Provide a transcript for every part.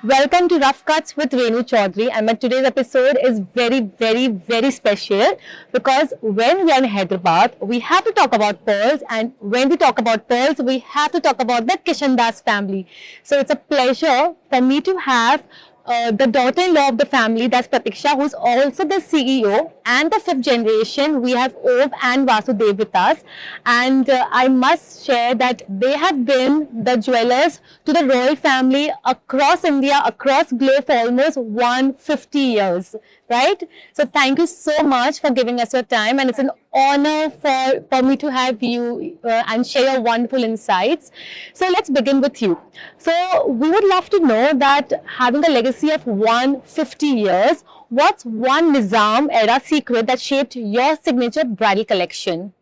Welcome to Rough Cuts with Renu Chaudhary, and my today's episode is very special because when we are in Hyderabad, we have to talk about pearls, and when we talk about pearls, we have to talk about the Kishan Das family. So it's a pleasure for me to have the daughter-in-law of the family, that's Pratiksha, who's also the CEO, and the fifth generation. We have Om and Vasudev with us, and I must share that they have been the jewelers to the royal family across India, across globe for almost 150 years, right? So thank you so much for giving us your time, and it's an honor for me to have you and share your wonderful insights. So let's begin with you. So we would love to know that having a legacy of 150 years, what's one Nizam era secret that shaped your signature bridal collection?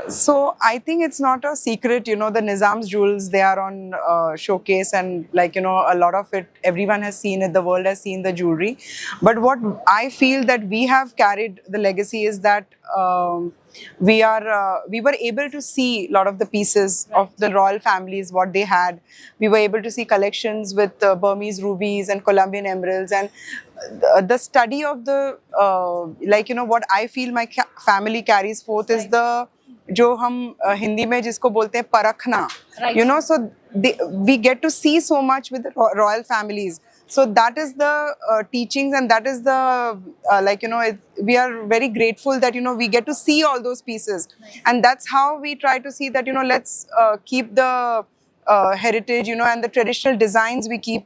So I think it's not a secret, the Nizam's jewels, they are on showcase, and a lot of it, everyone has seen it, the world has seen the jewelry. But what I feel that we have carried the legacy is that we were able to see a lot of the pieces of the royal families, what they had. We were able to see collections with Burmese rubies and Colombian emeralds, and the study of the what I feel my family carries forth is the जो हम हिंदी में जिसको बोलते हैं परखना, so we get to see so much with the royal families. So that is the teachings, and that is the we are very grateful that we get to see all those pieces, and that's how we try to see that let's keep the heritage, and the traditional designs we keep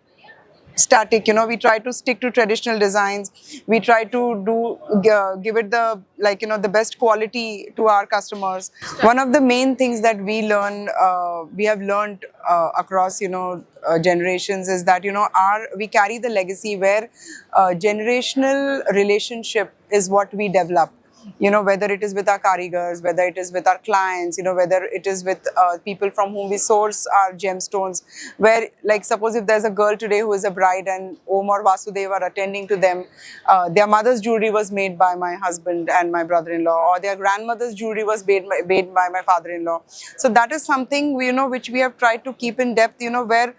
static. We try to stick to traditional designs. We try to give it the the best quality to our customers. One of the main things that we have learned across generations is that we carry the legacy where generational relationship is what we develop. Whether it is with our karigars, whether it is with our clients, whether it is with people from whom we source our gemstones, where like suppose if there's a girl today who is a bride and Om or Vasudev are attending to them, their mother's jewelry was made by my husband and my brother-in-law, or their grandmother's jewelry was made by my father-in-law. So that is something which we have tried to keep in depth, where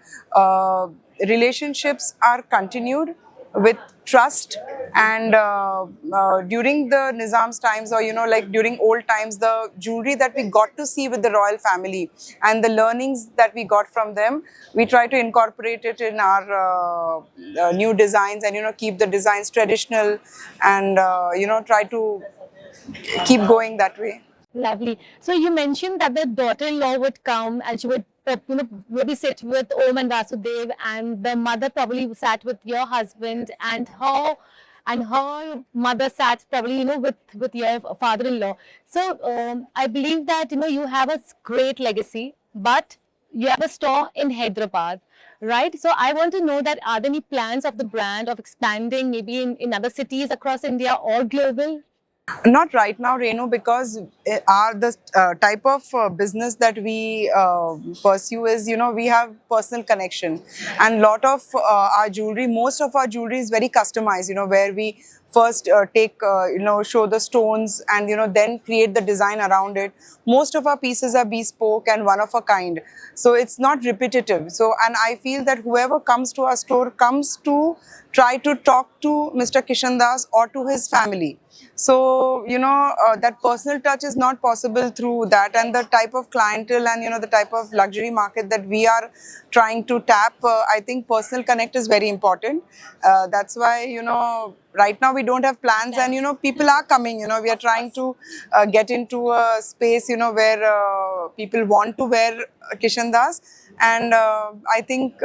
relationships are continued with trust, and during the Nizam's times, or during old times, the jewelry that we got to see with the royal family and the learnings that we got from them, we try to incorporate it in our new designs, and keep the designs traditional, and try to keep going that way. Lovely. So you mentioned that the daughter-in-law would come and she would, maybe sit with Om and Vasudev, and the mother probably sat with your husband, and her mother sat probably, with your father-in-law. So I believe that you have a great legacy, but you have a store in Hyderabad, right? So I want to know that are there any plans of the brand of expanding maybe in other cities across India or global? Not right now, Renu, because the type of business that we pursue is, we have personal connection, and lot of our jewelry, most of our jewelry is very customized, where we first show the stones, and then create the design around it. Most of our pieces are bespoke and one of a kind, so it's not repetitive. So, and I feel that whoever comes to our store comes to try to talk to Mr. Kishan Das or to his family. So, that personal touch is not possible through that, and the type of clientele and, the type of luxury market that we are trying to tap, I think personal connect is very important. That's why, right now we don't have plans, and, people are coming, we are trying to get into a space, where people want to wear Kishan Das, and I think,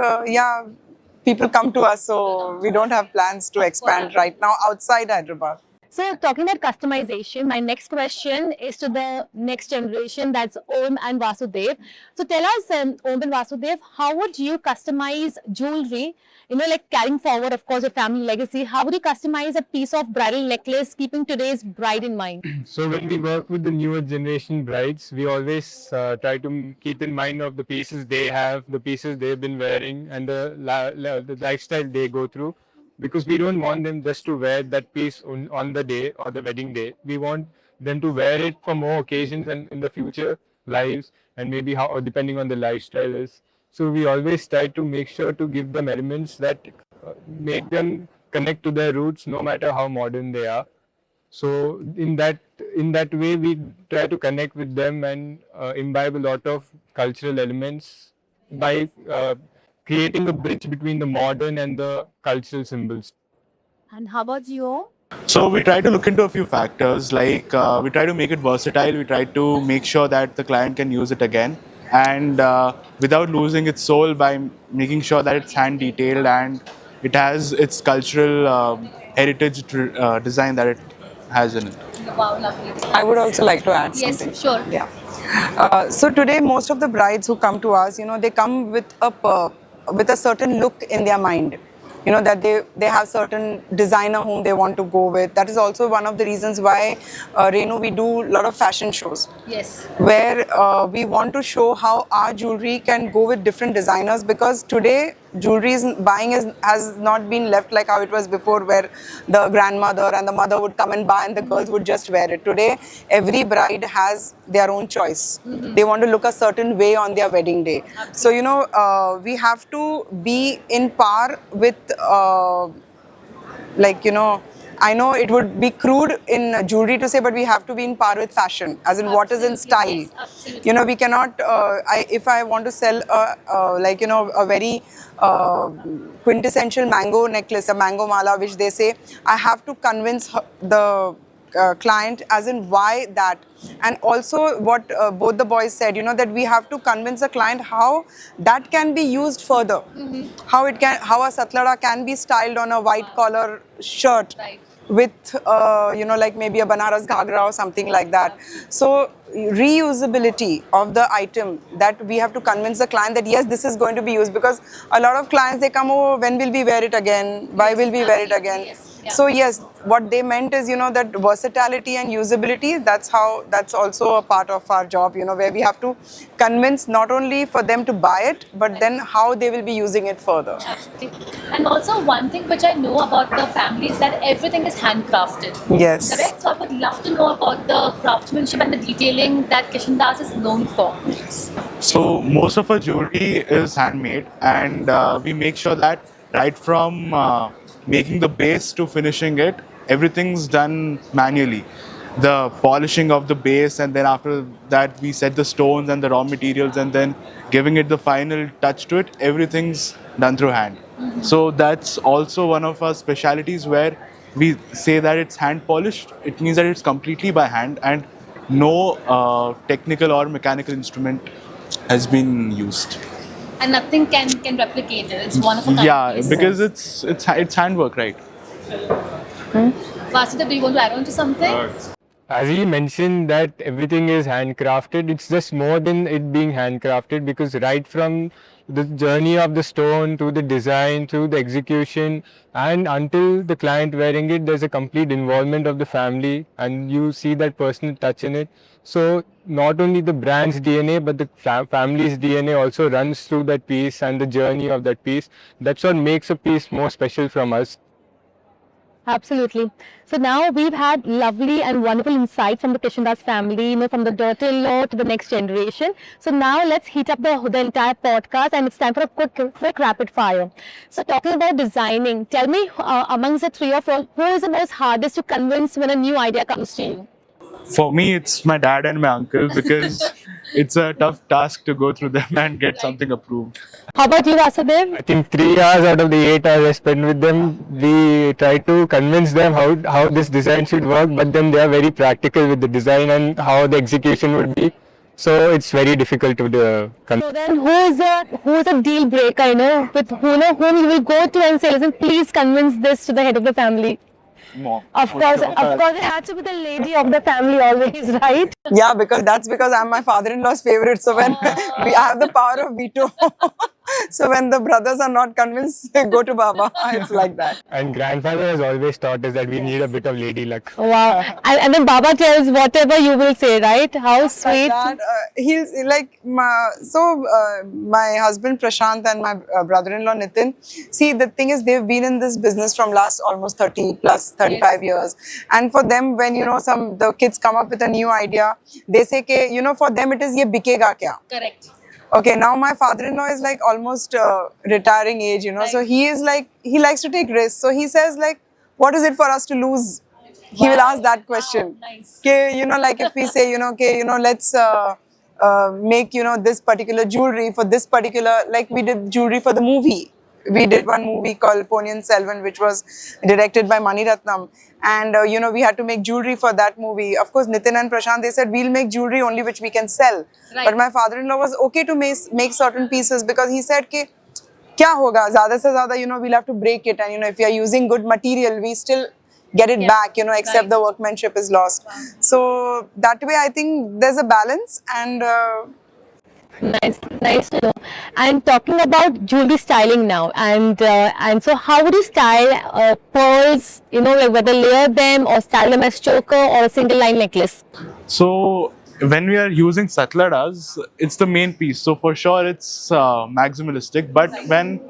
people come to us, so we don't have plans to expand right now outside Hyderabad. So talking about customization, my next question is to the next generation, that's Om and Vasudev. So tell us, Om and Vasudev, how would you customize jewelry, like carrying forward, of course, your family legacy? How would you customize a piece of bridal necklace keeping today's bride in mind? So when we work with the newer generation brides, we always try to keep in mind of the pieces they have, the pieces they've been wearing, and the lifestyle they go through. Because we don't want them just to wear that piece on the day or the wedding day. We want them to wear it for more occasions and in the future lives, and maybe how, depending on the lifestyle is. So we always try to make sure to give them elements that make them connect to their roots, no matter how modern they are. So in that way, we try to connect with them and imbibe a lot of cultural elements by creating a bridge between the modern and the cultural symbols. And how about you? So we try to look into a few factors, like we try to make it versatile. We try to make sure that the client can use it again, and without losing its soul by making sure that it's hand detailed and it has its cultural heritage design that it has in it. Wow, lovely. I would also like to add Yes, something. sure. Yeah. So today, most of the brides who come to us, they come with a certain look in their mind. That they have certain designer whom they want to go with. That is also one of the reasons why, Renu, we do a lot of fashion shows. Yes. Where we want to show how our jewelry can go with different designers, because today jewelry buying has not been left like how it was before, where the grandmother and the mother would come and buy and the girls would just wear it. Today, every bride has their own choice. They want to look a certain way on their wedding day. So, we have to be in par with, I know it would be crude in jewelry to say, but we have to be in par with fashion, as in what is in style. Yes, absolutely. We cannot, if I want to sell a very quintessential mango necklace, a mango mala, which they say, I have to convince the client as in why that. And also what both the boys said, that we have to convince the client how that can be used further. How a satlada can be styled on a white collar shirt. Right. With like maybe a Banaras Ghagra or something like that. So reusability of the item, that we have to convince the client that yes, this is going to be used, because a lot of clients, they come, oh, when will we wear it again? Why will we wear it again? Yes. Yeah. So yes, what they meant is, that versatility and usability, that's also a part of our job, where we have to convince not only for them to buy it, but then how they will be using it further. Absolutely. And also one thing which I know about the family is that everything is handcrafted. Yes. Correct? So I would love to know about the craftsmanship and the detailing that Kishan Das is known for. So most of our jewelry is handmade, and we make sure that right from making the base to finishing it, everything's done manually. The polishing of the base, and then after that we set the stones and the raw materials, and then giving it the final touch to it, everything's done through hand. So that's also one of our specialities, where we say that it's hand polished. It means that it's completely by hand, and no technical or mechanical instrument has been used. And nothing can replicate it. It's one of a kind. Yeah, piece. because it's handwork, right? Vasudev, do you want to add on to something? As he mentioned that everything is handcrafted, it's just more than it being handcrafted, because right from the journey of the stone to the design, to the execution, and until the client wearing it, there's a complete involvement of the family, and you see that personal touch in it. So not only the brand's DNA, but the family's DNA also runs through that piece and the journey of that piece. That's what makes a piece more special from us. Absolutely. So now we've had lovely and wonderful insight from the Kishan Das family, from the daughter-in-law to the next generation. So now let's heat up the entire podcast, and it's time for a quick rapid fire. So talking about designing, tell me amongst the three of you, who is the most hardest to convince when a new idea comes to you? For me, it's my dad and my uncle, because it's a tough task to go through them and get something approved. How about you, Vasudev? I think 3 hours out of the 8 hours I spend with them, we try to convince them how this design should work, but then they are very practical with the design and how the execution would be. So it's very difficult to So then, who is a deal breaker? With whom you will go to and say, listen, please convince this to the head of the family. Mom. Of course, it has to be the lady of the family always, right? Yeah, because I'm my father-in-law's favorite. So when I have the power of veto. So when the brothers are not convinced, go to Baba. It's like that. And grandfather has always taught us that we need a bit of lady luck. Wow. And then Baba tells whatever you will say, right? How sweet. That, he's like, my husband Prashant and my brother-in-law Nitin, see, the thing is, they've been in this business from last almost 35 years. And for them, when, the kids come up with a new idea, they say, for them it is, ye bikega kya? Correct. Okay, now my father-in-law is like almost retiring age, you know. So he is like, he likes to take risks. So he says like, what is it for us to lose? He will ask that question. Nice. Okay, you know, like if we say, you know, okay, you know, let's make, you know, this particular jewelry for this particular, like we did jewelry for the movie. We did one movie called Ponniyin Selvan, which was directed by Mani Ratnam. And, you know, we had to make jewelry for that movie. Of course, Nitin and Prashant, they said, we'll make jewelry only which we can sell. Right. But my father-in-law was okay to make certain pieces because he said, कि क्या होगा ज़्यादा से ज़्यादा, you know, we'll have to break it. And, you know, if we are using good material, we still get it back, you know, except right. the workmanship is lost. So that way, I think there's a balance. And Nice to know. And talking about jewelry styling now, and so how would you style pearls? You know, like whether layer them or style them as choker or a single line necklace. So when we are using Satladas, it's the main piece. So for sure, it's maximalistic. But when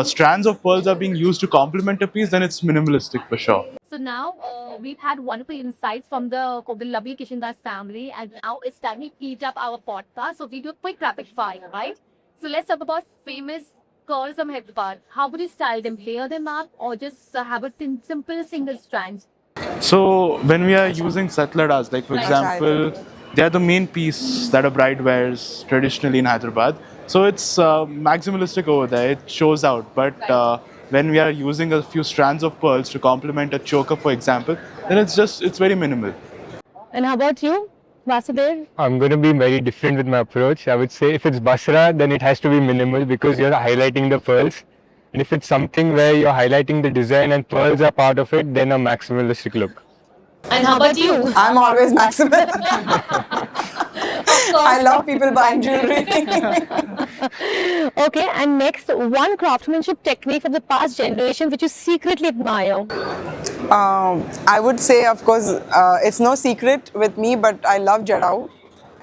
strands of pearls are being used to complement a piece, then it's minimalistic for sure. So now we've had wonderful insights from the lovely Kishandas family, and now it's time to heat up our podcast. So we do a quick rapid fire, right? So let's talk about famous curls from Hyderabad. How would you style them? Layer them up, or just have a simple single strand? So when we are using Satladas, like for Right. example, they are the main piece that a bride wears traditionally in Hyderabad. So it's maximalistic over there. It shows out. But when we are using a few strands of pearls to complement a choker, for example, then it's very minimal. And how about you, Vasudev? I'm going to be very different with my approach. I would say if it's Basra, then it has to be minimal because you're highlighting the pearls. And if it's something where you're highlighting the design and pearls are part of it, then a maximalistic look. And how about you? I'm always maximal. I love people buying jewelry. Okay, and next, one craftsmanship technique from the past generation which you secretly admire. I would say, of course, it's no secret with me, but I love Jadao.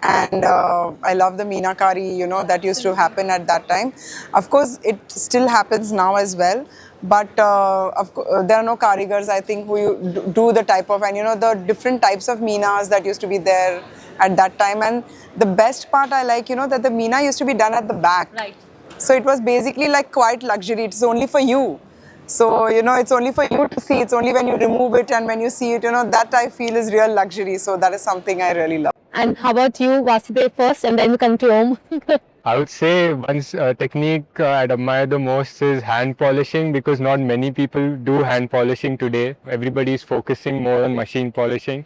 And I love the Meenakari, you know, that used to happen at that time. Of course, it still happens now as well. But there are no karigars, I think, who do the type of, and you know, the different types of Meenas that used to be there at that time. And the best part I like, you know, that the Meena used to be done at the back. Right. So it was basically like quite luxury. It's only for you. So, you know, it's only for you to see. It's only when you remove it and when you see it, you know, that I feel is real luxury. So that is something I really love. And how about you, Vasudev, first, and then we come to Om? I would say one technique I admire the most is hand polishing because not many people do hand polishing today. Everybody is focusing more on machine polishing.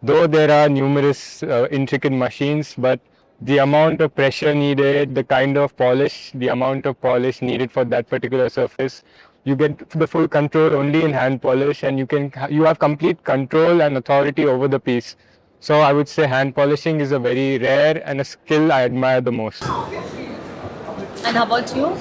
Though there are numerous intricate machines, but the amount of pressure needed, the kind of polish, the amount of polish needed for that particular surface, you get the full control only in hand polish, and you have complete control and authority over the piece. So I would say hand polishing is a very rare and a skill I admire the most. And how about you?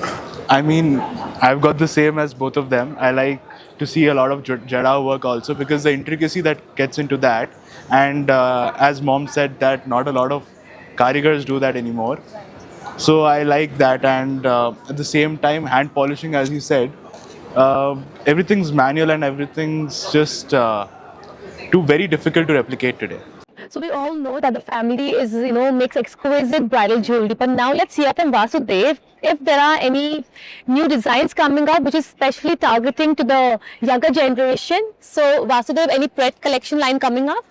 I mean, I've got the same as both of them. I like to see a lot of Jadao work also because the intricacy that gets into that. And as mom said, that not a lot of karigars do that anymore. So I like that. And at the same time, hand polishing, as you said, everything's manual and everything's just too very difficult to replicate today. So we all know that the family is, you know, makes exquisite bridal jewelry. But now let's hear from Vasudev if there are any new designs coming up which is specially targeting to the younger generation. So Vasudev, any Pret collection line coming up?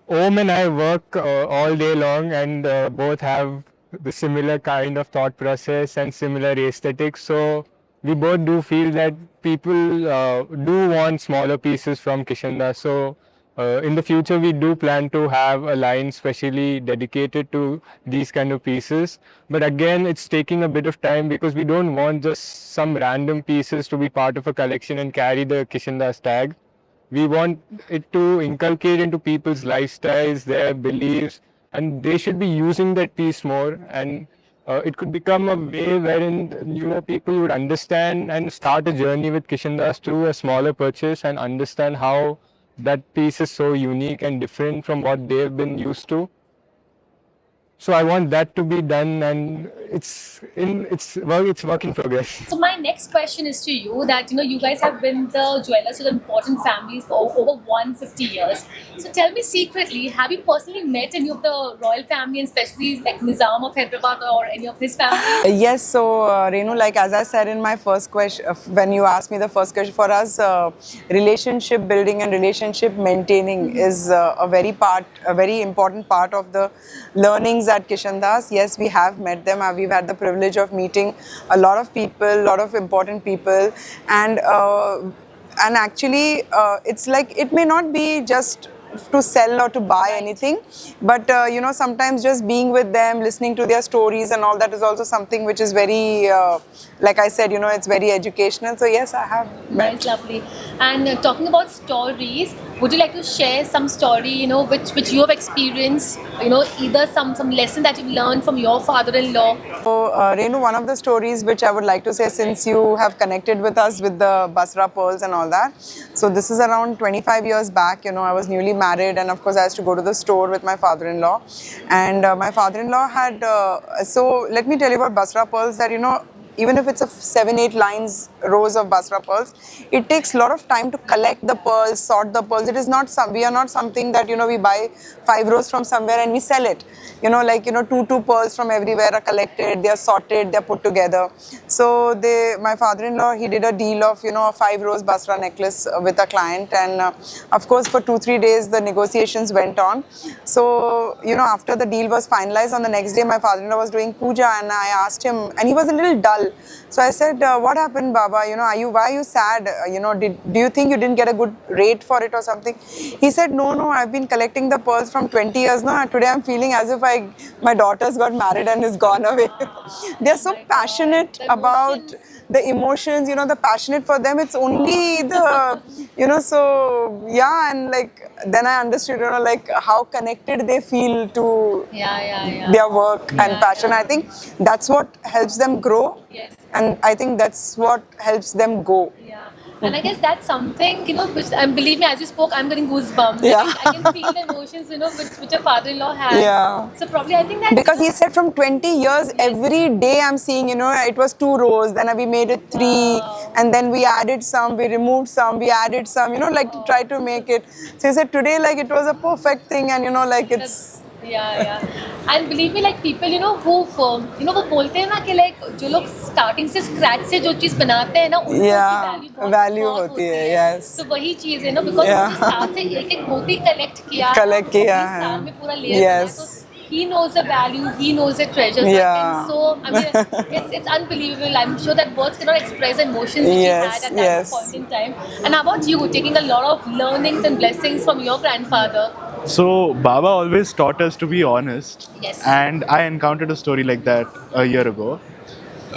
Om and I work all day long and both have the similar kind of thought process and similar aesthetics. So we both do feel that people do want smaller pieces from Kishanda. So in the future, we do plan to have a line specially dedicated to these kind of pieces. But again, it's taking a bit of time because we don't want just some random pieces to be part of a collection and carry the Kishandas tag. We want it to inculcate into people's lifestyles, their beliefs, and they should be using that piece more. And it could become a way wherein people would understand and start a journey with Kishandas through a smaller purchase and understand how that piece is so unique and different from what they've been used to. So I want that to be done, and it's work in progress. So my next question is to you that you guys have been the jewelers to the important families for over 150 years. So tell me secretly, have you personally met any of the royal family, and especially like Nizam of Hyderabad or any of his family? Yes, so Renu, like as I said in my first question, when you asked me the first question, for us, relationship building and relationship maintaining is a very important part of the learnings at Kishan Das. Yes, we have met them. We've had the privilege of meeting a lot of people, a lot of important people, and actually, it's like it may not be just to sell or to buy anything, but sometimes just being with them, listening to their stories and all that is also something which is very like I said, it's very educational. So yes, I have met. Nice, lovely. And talking about stories, would you like to share some story, which you have experienced, either some lesson that you've learned from your father-in-law? So, Renu, one of the stories which I would like to say, since you have connected with us with the Basra pearls and all that, so this is around 25 years back. I was newly married, and of course I used to go to the store with my father-in-law, and my father-in-law had, so let me tell you about Basra pearls, that even if it's a 7-8 lines rows of Basra pearls, it takes a lot of time to collect the pearls, sort the pearls. It is not we are not something that we buy 5 rows from somewhere and we sell it. Two pearls from everywhere are collected, they are sorted, they are put together. So my father-in-law, he did a deal of a 5 rows Basra necklace with a client, and of course for 2-3 days the negotiations went on. So after the deal was finalized, on the next day my father-in-law was doing puja, and I asked him, and he was a little dull. So I said, what happened, Baba? Why are you sad? Do you think you didn't get a good rate for it or something? He said, no, I've been collecting the pearls from 20 years now. And today I'm feeling as if my daughter's got married and is gone away. They're so passionate about the emotions, the passionate for them. It's only the, so yeah, and like then I understood, like how connected they feel to their work and passion. I think that's what helps them grow. Yes. And I think that's what helps them go. Yeah. And I guess that's something, which, and believe me, as you spoke, I'm getting goosebumps. Yeah. I can feel the emotions, which your father-in-law had. Yeah. So probably I think that... Because he said from 20 years, every day I'm seeing, it was 2 rows, then we made it 3, and then we added some, we removed some, we added some, like to try to make it. So he said today, like it was a perfect thing, and like it's... Yeah. And believe me, like people, who वो बोलते हैं ना कि like जो लोग starting से scratch से जो चीज़ बनाते हैं ना, उनको value होती है, yes. So वही चीज़ है ना, because उसने साथ से एक मोती collect किया है, साल में पूरा layer बनाया, so he knows the value, he knows the treasure. So I mean, it's unbelievable. I'm sure that words cannot express the emotions which he had at that point in time. And how about you, taking a lot of learnings and blessings from your grandfather? So Baba always taught us to be honest. Yes. And I encountered a story like that a year ago.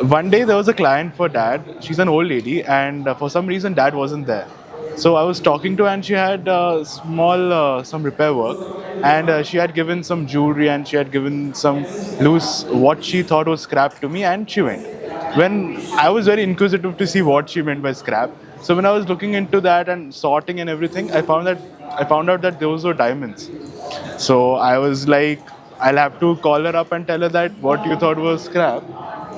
One day there was a client for Dad. She's an old lady, and for some reason Dad wasn't there. So I was talking to her, and she had some repair work, and she had given some jewelry, and she had given some loose what she thought was scrap to me, and she went. When I was very inquisitive to see what she meant by scrap, so when I was looking into that and sorting and everything, I found out that those were diamonds. So I was like, I'll have to call her up and tell her that what you thought was scrap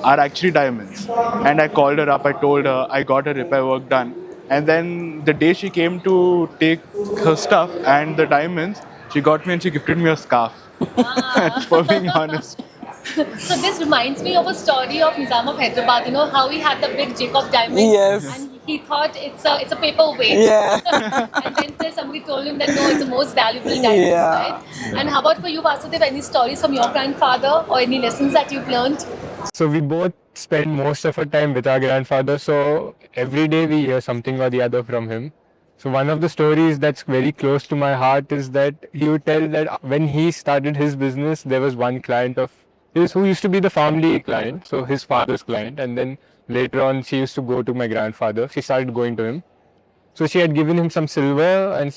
are actually diamonds. And I called her up, I told her I got her repair work done. And then the day she came to take her stuff and the diamonds, she got me and she gifted me a scarf. For being honest. So this reminds me of a story of Nizam of Hyderabad. How he had the big Jacob diamond. Yes. And he thought it's a paperweight. Yeah. And then somebody told him that no, it's the most valuable diamond, right? And how about for you, Vasudev, any stories from your grandfather or any lessons that you've learned? So we both spend most of our time with our grandfather. So every day we hear something or the other from him. So one of the stories that's very close to my heart is that he would tell that when he started his business, there was one client of his who used to be the family client, so his father's client, and then later on she used to go to my grandfather. She started going to him. So she had given him some silver and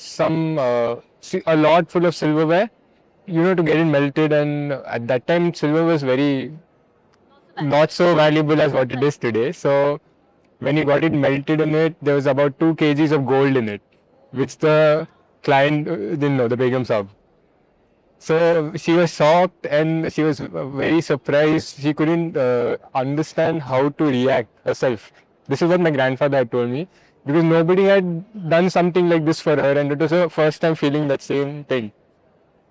a lot full of silverware, to get it melted. And at that time, silver was not so valuable as what it is today. So when he got it melted in it, there was about 2 kgs of gold in it, which the client didn't know, the Begum Sahib. So she was shocked and she was very surprised. She couldn't understand how to react herself. This is what my grandfather had told me, because nobody had done something like this for her, and it was her first time feeling that same thing.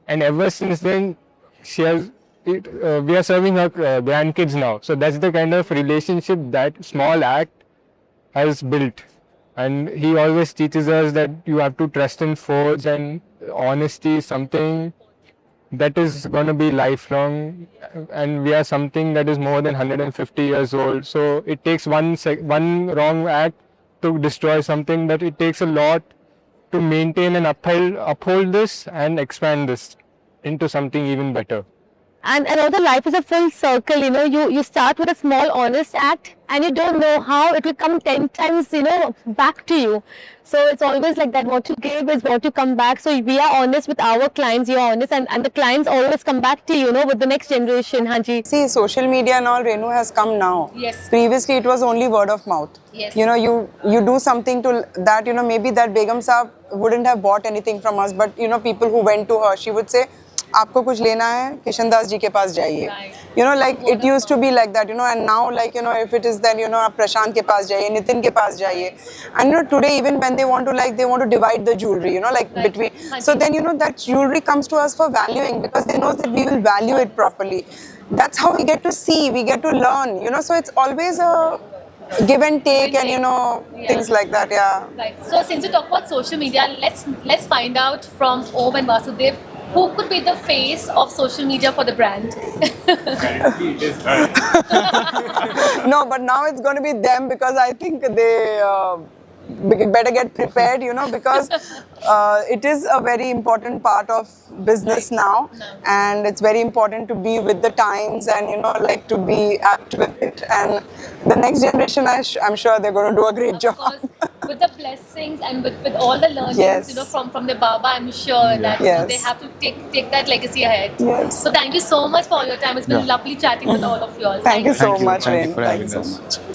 And ever since then, she has. We are serving her grandkids now. So that's the kind of relationship that small act has built. And he always teaches us that you have to trust and forge, and honesty is something that is going to be lifelong, and we are something that is more than 150 years old. So it takes one wrong act to destroy something, that it takes a lot to maintain and uphold this and expand this into something even better. And another life is a full circle, you know, you start with a small honest act and you don't know how it will come 10 times, you know, back to you. So it's always like that, what you give is what you come back. So we are honest with our clients, you're honest, and the clients always come back to you, know, with the next generation, Hanji. See, social media and all, Renu, has come now. Yes. Previously, it was only word of mouth. Yes. You know, you do something to that, you know, maybe that Begum Saab wouldn't have bought anything from us, but, you know, people who went to her, she would say, आपको कुछ लेना है किशन दास जी के पास जाइए. You know, like it used to be like that, you know, and now, like, you know, if it is then, you know, आप प्रशांत के पास जाइए, नितिन के पास जाइए. And, you know, today even when they want to, like, they want to divide the jewelry, you know, like between. So then, you know, that jewelry comes to us for valuing, because they know that we will value it properly. That's how we get to see, we get to learn, you know, so it's always a give and take, and, you know, things like that, yeah. Right. So since you talk about social media, let's find out from Om and Vasudev, who could be the face of social media for the brand? Currently it is her. No, but now it's going to be them, because I think they better get prepared, you know, because it is a very important part of business now, and it's very important to be with the times and, you know, like to be apt with it. And the next generation, I'm sure they're going to do a great job. Of course, with the blessings and with all the learnings, Yes. you know, from the Baba, I'm sure that you know, Yes. they have to take that legacy ahead. Yes. So thank you so much for all your time. It's been lovely chatting with all of you all. Thank you so Thank you. much, Thank you Ren. for Thank you having so us. much.